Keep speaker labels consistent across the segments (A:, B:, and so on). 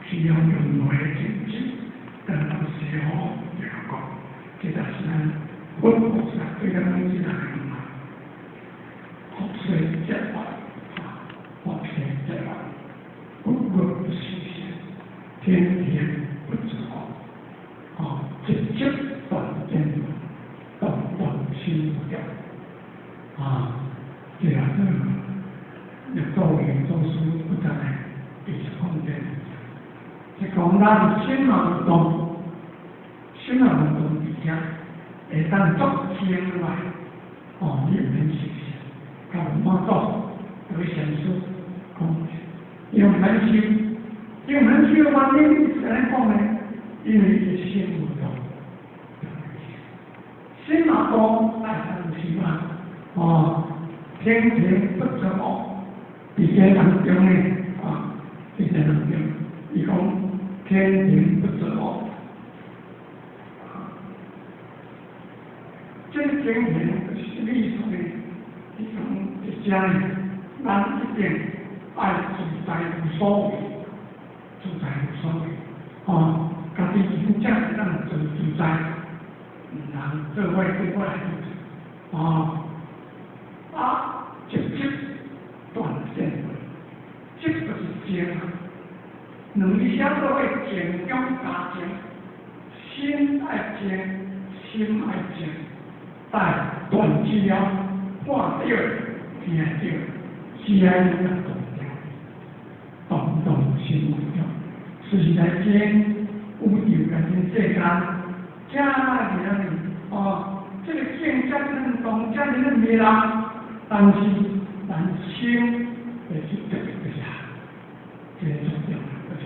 A: 需要用来经济，等到时候就要讲，这就是咱佛菩萨对咱们这个人嘛，学水接法，学水接法，不不实现，天天不知我，直接断见论，断心不掉，这样子，那造业做事不在第十空间。是讲咱心脑活动，心脑活动底下，会当作将来，你们实现，甲我们做，有显示讲，用人心，用人心的原因是安讲呢？因为是心活动，心脑动爱咱希望，天天不知我，伫这人中呢，伫这人中，伊讲。天天不知我，这天天是历史的一种一家人，咱一定爱自在无所谓，自在无所谓，家己真正让自在，让这位对我来直接断线了，这个是结合。两个相都会健康家庭，心爱健，心爱健，但断治疗化掉，听掉，是爱那个断掉，动心不掉，是在间有感情这干，家里人这个健家人动家人的未来，但是心也是这个呀，这重要。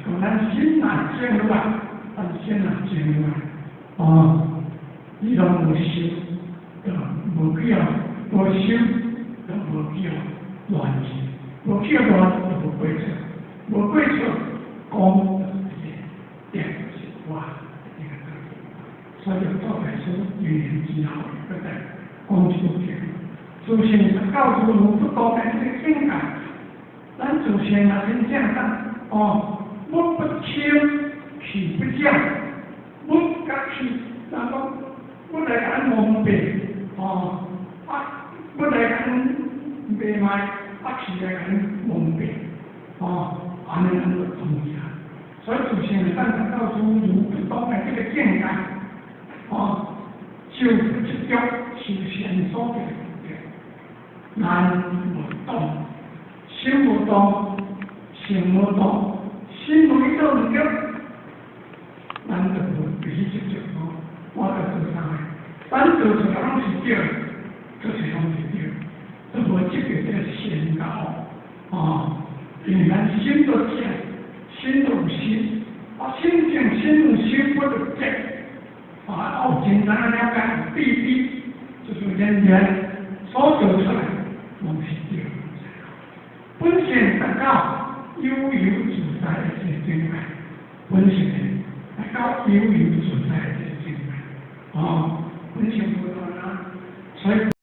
A: 讲咱心难静落来，咱心难静落来，你若无修，就无去无修，就无去乱去，无去乱就无过错，无过错讲点是话，所以做大师语言之后，不得讲出去。祖先是告诉我不多的这个境界，咱祖先啊真正讲我不轻，气不降，我甲气，然后我来甲蒙蔽，我来甲卖卖，气来甲蒙蔽，安尼就同意啦。所以祖先咱就告诉如不懂的这个境界，就这种是先所的，难不懂，心不懂，心不懂。心无一做唔对，咱就必须接受我就做啥个？咱做出来拢是对，做出来拢是对，都无这个先教，因为咱心都正，心都有心，心正心有心不就正，有简单的了解有比比，就是人所做出来拢是对，本性达到悠游自在的境界，本性达到悠游自在的境界，本性不断所以。